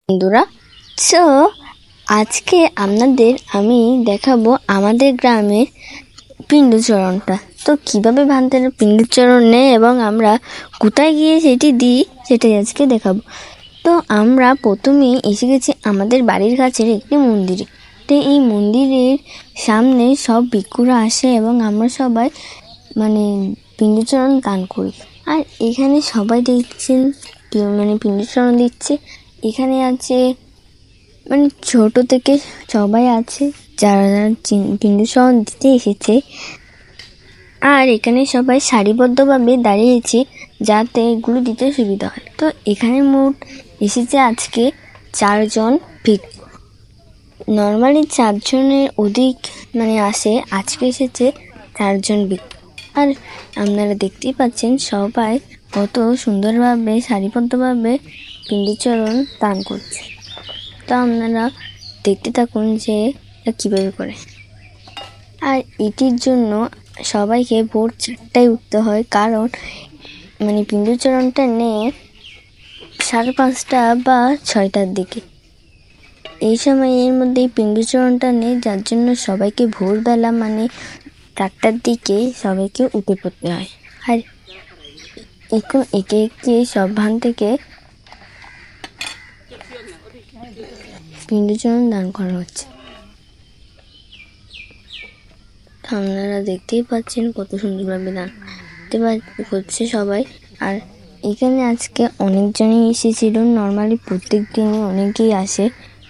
বন্ধুরা, সো আজকে আপনাদের আমি দেখাবো আমাদের গ্রামের পিণ্ডচরণটা। তো কিভাবে ভান্তের পিণ্ডচরণ নেয় এবং আমরা কোথায় গিয়ে সেটি দিই সেটাই আজকে দেখাবো। তো আমরা প্রথমে এসে গেছি আমাদের বাড়ির কাছের একটি মন্দিরে। তো এই মন্দিরের সামনে সব ভিক্ষুরা আসে এবং আমরা সবাই পিণ্ডচরণ দান করি। আর এখানে সবাই দেখছেন পিণ্ডচরণ দিচ্ছে। এখানে আছে ছোট থেকে সবাই আছে যারা পিণ্ডচরণ দিতে এসেছে। আর এখানে সবাই সারিবদ্ধভাবে দাঁড়িয়েছে যাতে এগুলো দিতে সুবিধা হয়। তো এখানে মোট এসেছে আজকে 4 জন ভিক্ষু। নর্মালি 4 জনের অধিক আসে, আজকে এসেছে 4 জন ভিক্ষু। আর আপনারা দেখতেই পাচ্ছেন সবাই কত সুন্দরভাবে সারিবদ্ধভাবে পিণ্ডচরণ দান করছে। তো আপনারা দেখতে থাকুন যে এটা কীভাবে করে। আর এটির জন্য সবাইকে ভোর 4টায় উঠতে হয়, কারণ পিণ্ডচরণটা নেয় 5:30 বা 6টার দিকে। এই সময়ের মধ্যে পিণ্ডচরণটা নেই, যার জন্য সবাইকে ভোরবেলা 4টার দিকে সবাইকে উঠে পড়তে হয়। আর এখন একে একে সব ভান থেকে পিণ্ডচরণ দান করা হচ্ছে। আপনারা দেখতেই পাচ্ছেন কত সুন্দরভাবে দান করছে সবাই। আর এখানে আজকে অনেকজনই এসেছিল। নর্মালি প্রত্যেক দিনই অনেকেই আসে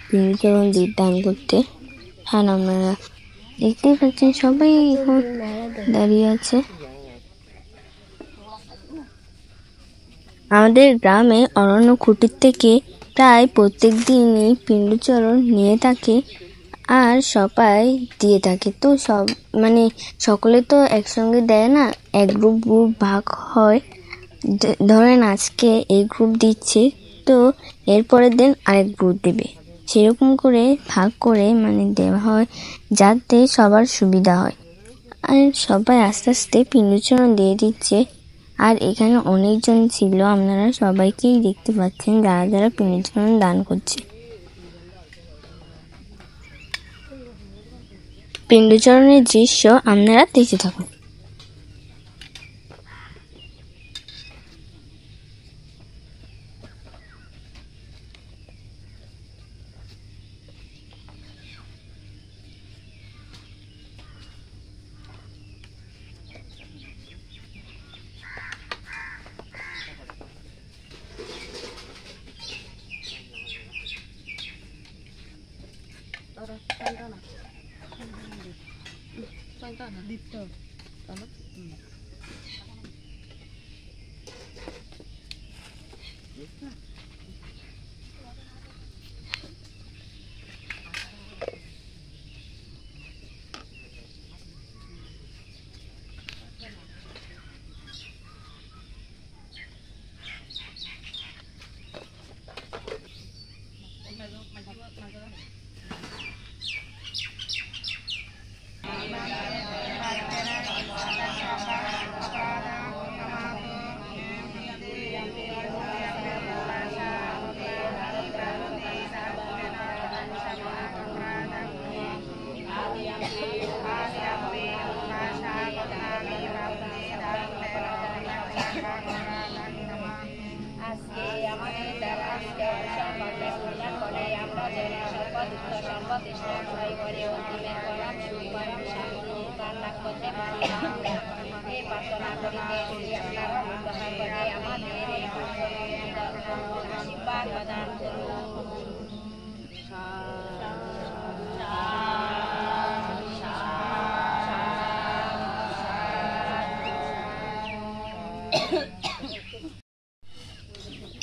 পিণ্ডচরণ দান করতে। আর আপনারা দেখতেই পাচ্ছেন সবাই এখন দাঁড়িয়ে আছে। আমাদের গ্রামে অরণ্য কুটির থেকে প্রায় প্রত্যেক দিনই পিণ্ডচরণ নিয়ে থাকে আর সবাই দিয়ে থাকে। তো সকলে তো একসঙ্গে দেয় না, এক গ্রুপ ভাগ হয়। ধরেন আজকে এই গ্রুপ দিচ্ছে, তো এরপরের দিন আরেক গ্রুপ দেবে, সেরকম করে ভাগ করে দেওয়া হয় যাতে সবার সুবিধা হয়। আর সবাই আস্তে আস্তে পিণ্ডচরণ দিয়ে দিচ্ছে। আর এখানে অনেকজন ছিল, আপনারা সবাইকেই দেখতে পাচ্ছেন যারা যারা পিণ্ডচরণ দান করছে। পিণ্ডচরণের দৃশ্য আপনারা দেখতে থাকুন।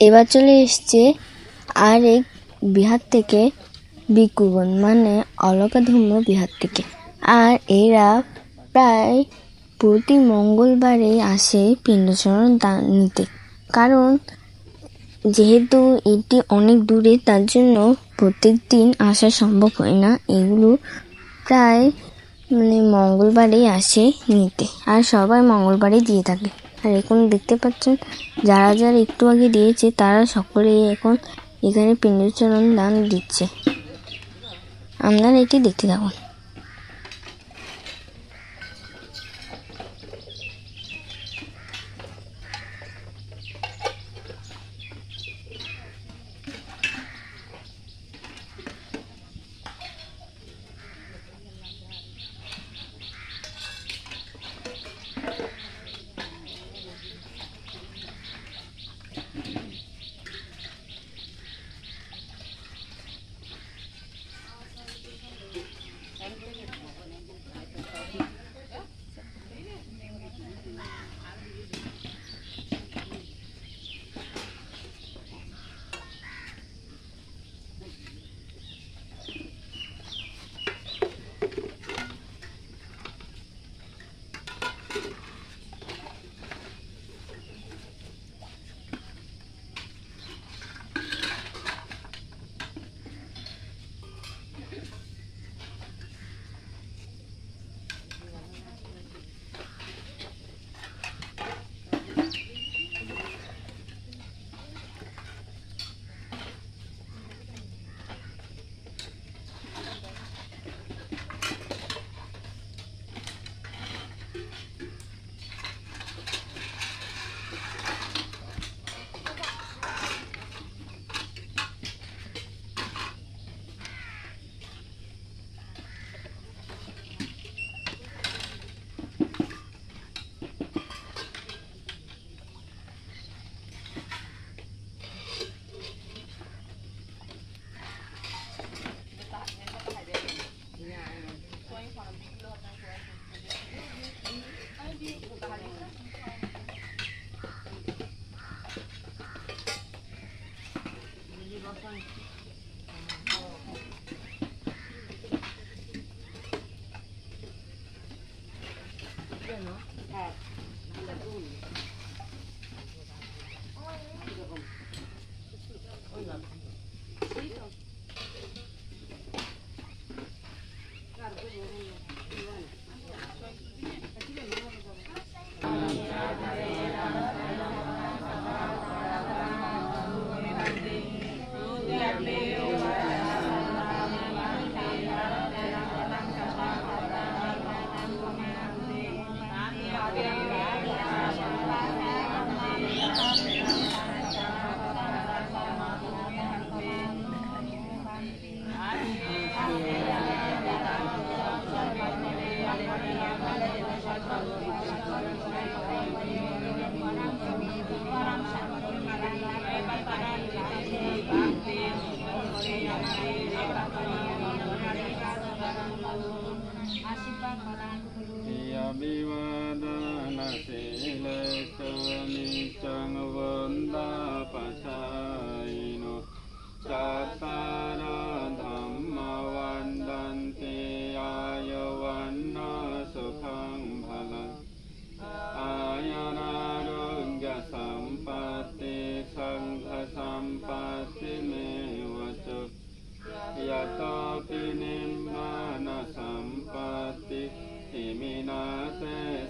এবার চলে এসছে আরেক বিহার থেকে ভিক্ষুগণ, অলকা ধর্ম বিহার থেকে। আর এরা প্রায় প্রতি মঙ্গলবারে আসে পিণ্ডচরণ দান নিতে, কারণ যেহেতু এটি অনেক দূরে তার জন্য প্রত্যেক দিন আসা সম্ভব হয় না। এগুলো প্রায় মঙ্গলবারেই আসে নিতে, আর সবাই মঙ্গলবারে দিয়ে থাকে। আর এখন দেখতে পাচ্ছেন যারা যারা একটু আগে দিয়েছে তারা সকলেই এখন এখানে পিণ্ডচরণ দান দিচ্ছে। আপনারা এটি দেখতে থাকুন।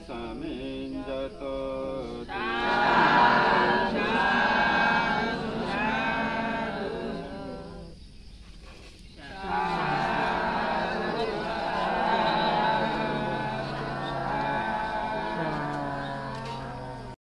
Saminjato